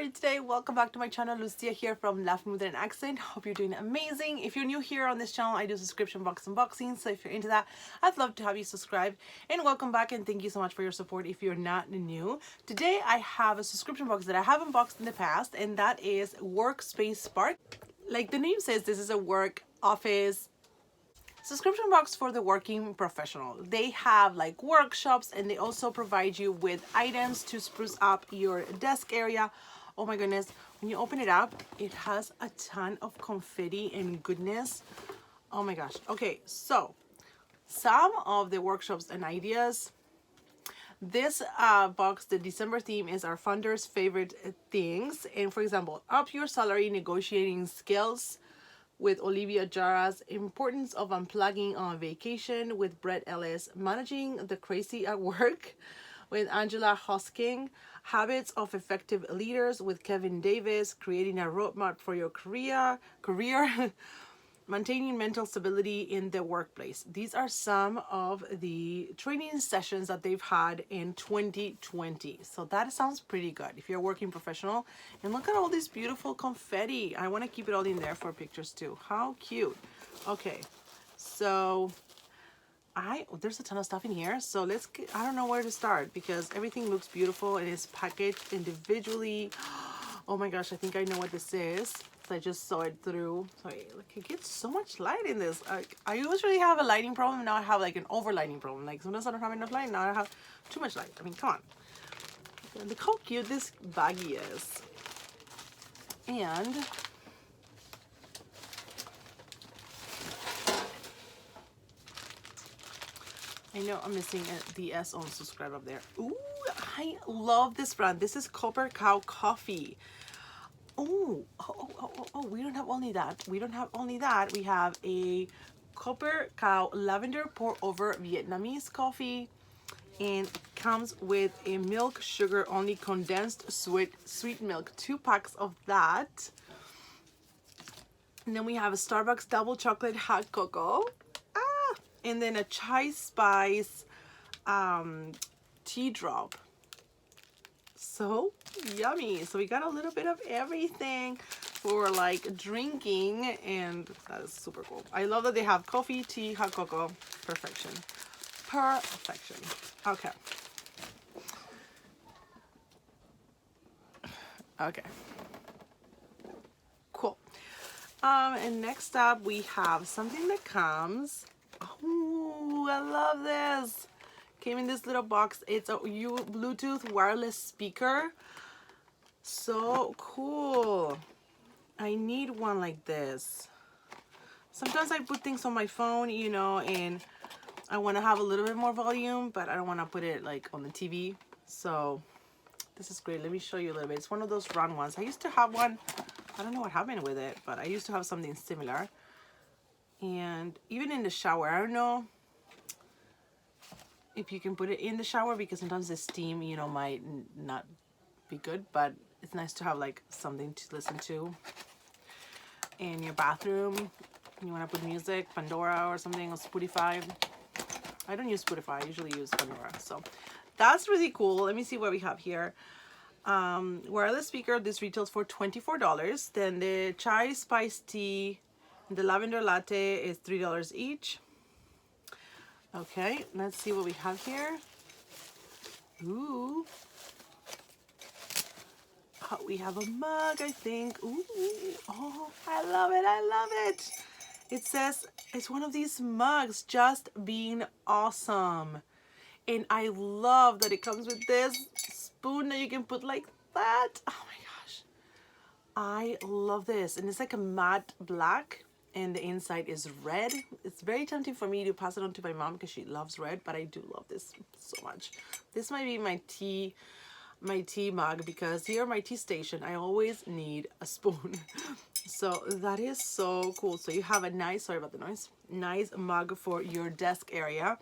are you today? Welcome back to my channel. Lucia here from Laughing with an Accent. Hope you're doing amazing. If you're new here on this channel, I do subscription box unboxings, so if you're into that, I'd love to have you subscribe. And welcome back, and thank you so much for your support if you're not new. Today I have a subscription box that I have unboxed in the past, and that is Workspace Spark. Like the name says, this is a work office subscription box for the working professional. They have like workshops, and they also provide you with items to spruce up your desk area. Oh my goodness, when you open it up, it has a ton of confetti and goodness. Oh my gosh. Okay, so some of the workshops and ideas. This box, the December theme is our founders' favorite things. And for example, up your salary negotiating skills with Olivia Jara's importance of unplugging on vacation with Brett Ellis, managing the crazy at work with Angela Hosking, habits of effective leaders with Kevin Davis, creating a roadmap for your career, maintaining mental stability in the workplace. These are some of the training sessions that they've had in 2020. So that sounds pretty good if you're a working professional. And look at all this beautiful confetti. I want to keep it all in there for pictures too. How cute. Okay, so there's a ton of stuff in here. So I don't know where to start because everything looks beautiful and it's packaged individually. Oh my gosh, I think I know what this is. I just saw it through. Sorry, look, it gets so much light in this. I usually have a lighting problem. Now I have like an overlighting problem. Like sometimes I don't have enough light. Now I have too much light. I mean, come on. Look how cute this baggie is. And I know I'm missing the S on subscribe up there. Ooh, I love this brand. This is Copper Cow Coffee. Oh, we don't have only that. We don't have only that. We have a Copper Cow Lavender Pour Over Vietnamese coffee, and comes with a milk sugar only condensed sweet milk, 2 packs of that. And then we have a Starbucks double chocolate hot cocoa. And then a chai spice tea drop. So yummy. So we got a little bit of everything for like drinking, and that is super cool. I love that they have coffee, tea, hot cocoa. Perfection. Perfection. Okay. Okay. Cool. And next up we have something that comes. Oh, I love this. Came in this little box. It's a Bluetooth wireless speaker. So cool. I need one like this. Sometimes I put things on my phone, you know, and I want to have a little bit more volume, but I don't want to put it like on the TV. So this is great. Let me show you a little bit. It's one of those round ones. I used to have one. I don't know what happened with it, but I used to have something similar. And even in the shower, I don't know if you can put it in the shower because sometimes the steam, you know, might not be good, but it's nice to have like something to listen to in your bathroom. You want to put music, Pandora or something, or Spotify. I don't use Spotify, I usually use Pandora. So that's really cool. Let me see what we have here. Wireless speaker, this retails for $24. Then the chai spice tea, the lavender latte is $3 each. Okay, let's see what we have here. Ooh. Oh, we have a mug, I think. Ooh, oh, I love it, I love it. It says, it's one of these mugs, just being awesome. And I love that it comes with this spoon that you can put like that. Oh my gosh. I love this. And it's like a matte black, and the inside is red. It's very tempting for me to pass it on to my mom because she loves red, but I do love this so much. This might be my tea mug because here at my tea station I always need a spoon. So that is so cool. So you have a nice, sorry about the noise, nice mug for your desk area.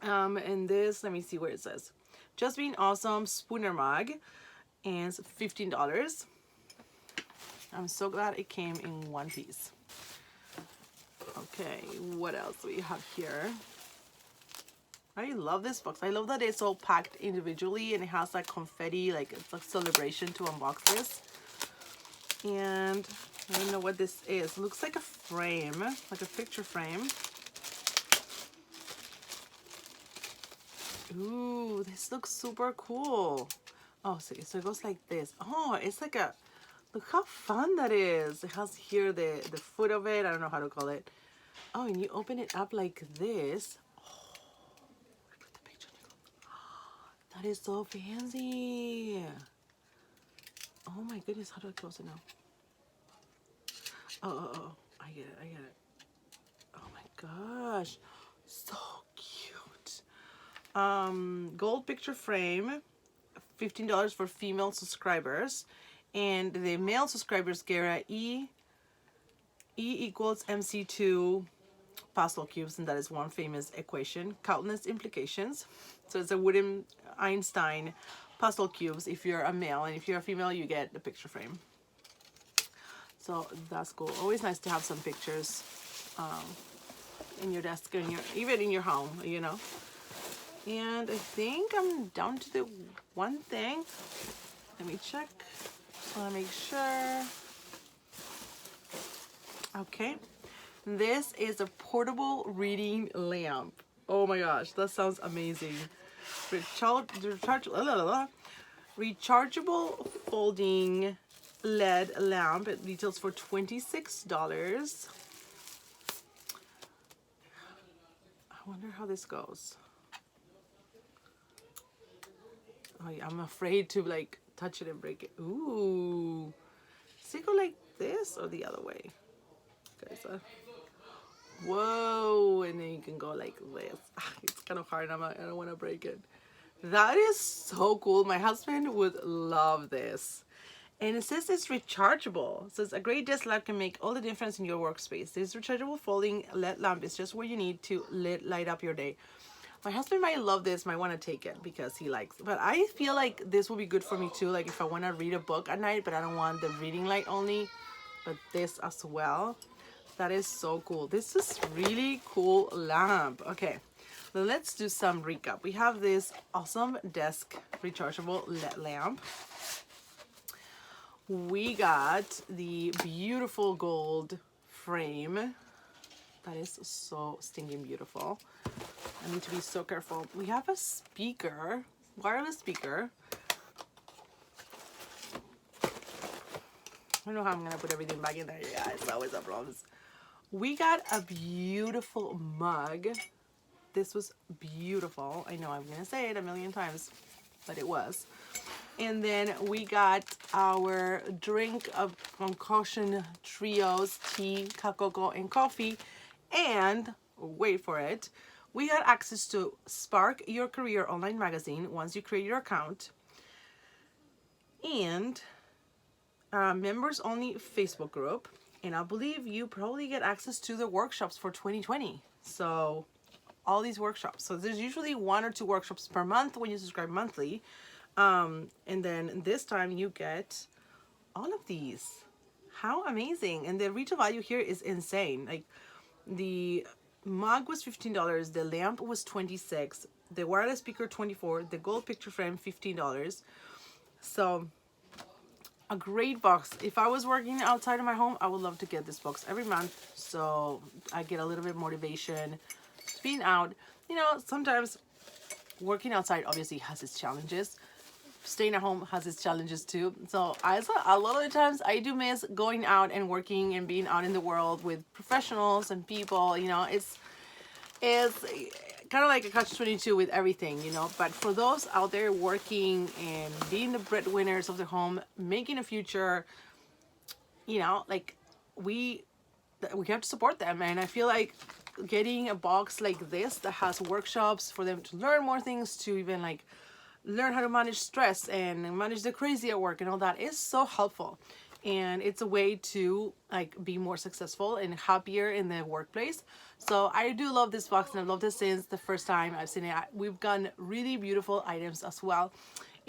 And this, let me see where it says, just being awesome spooner mug, and it's $15. I'm so glad it came in one piece. Okay, what else do we have here? I love this box. I love that it's all packed individually and it has like confetti, like it's a celebration to unbox this. And I don't know what this is. It looks like a frame, like a picture frame. Ooh, this looks super cool. Oh, so it goes like this. Oh, it's like a, look how fun that is. It has here the foot of it. I don't know how to call it. Oh, and you open it up like this. That is so fancy. Oh my goodness, how do I close it now? Oh, I get it. Oh my gosh, so cute. Gold picture frame, $15 for female subscribers. And the male subscribers get a E equals MC2 pastel cubes, and that is one famous equation, countless implications. So it's a wooden Einstein pastel cubes if you're a male, and if you're a female you get the picture frame. So that's cool. Always nice to have some pictures in your desk, in your, even in your home, you know. And I think I'm down to the one thing. Let me check. Just want to make sure. Okay. This is a portable reading lamp. Oh my gosh, that sounds amazing. Rechargeable folding LED lamp. It retails for $26. I wonder how this goes. Oh yeah, I'm afraid to like touch it and break it. Ooh. Does it go like this or the other way? Guys, whoa, and then you can go like this. It's kind of hard. I don't want to break it. That is so cool. My husband would love this. And it says it's rechargeable. So it's a great desk lamp, can make all the difference in your workspace. This rechargeable folding LED lamp is just what you need to light up your day. My husband might love this, might want to take it because he likes it. But I feel like this will be good for me too. Like if I want to read a book at night, but I don't want the reading light only, but this as well. That is so cool. This is really cool lamp. Okay, so let's do some recap. We have this awesome desk rechargeable LED lamp. We got the beautiful gold frame. That is so stinking beautiful. I need to be so careful. We have a speaker, wireless speaker. I don't know how I'm gonna put everything back in there. Yeah, it's always a problem. We got a beautiful mug. This was beautiful. I know I'm gonna say it a million times, but it was. And then we got our drink of concoction trios, tea, cocoa, and coffee. And wait for it, we got access to Spark Your Career online magazine once you create your account. And members only Facebook group. And I believe you probably get access to the workshops for 2020. So all these workshops. So there's usually 1 or 2 workshops per month when you subscribe monthly. And then this time you get all of these. How amazing. And the retail value here is insane. Like the mug was $15, the lamp was $26, the wireless speaker $24, the gold picture frame $15. So a great box. If I was working outside of my home, I would love to get this box every month, so I get a little bit of motivation being out. You know, sometimes working outside obviously has its challenges. Staying at home has its challenges too. So a lot of the times I do miss going out and working and being out in the world with professionals and people. You know, it's kind of like a catch-22 with everything, you know. But for those out there working and being the breadwinners of the home, making a future, you know, like we have to support them. And I feel like getting a box like this that has workshops for them to learn more things, to even like learn how to manage stress and manage the crazy at work and all that is so helpful. And it's a way to like be more successful and happier in the workplace. So I do love this box, and I've loved it since the first time I've seen it. We've gotten really beautiful items as well.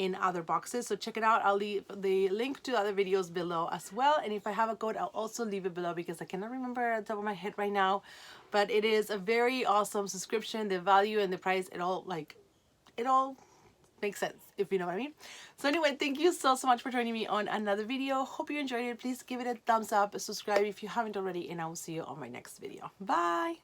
in other boxes. So check it out. I'll leave the link to other videos below as well. And if I have a code, I'll also leave it below because I cannot remember at the top of my head right now. But it is a very awesome subscription. The value and the price, it all makes sense, if you know what I mean. So anyway, thank you so much for joining me on another video. Hope you enjoyed it. Please give it a thumbs up, subscribe if you haven't already, and I will see you on my next video. Bye.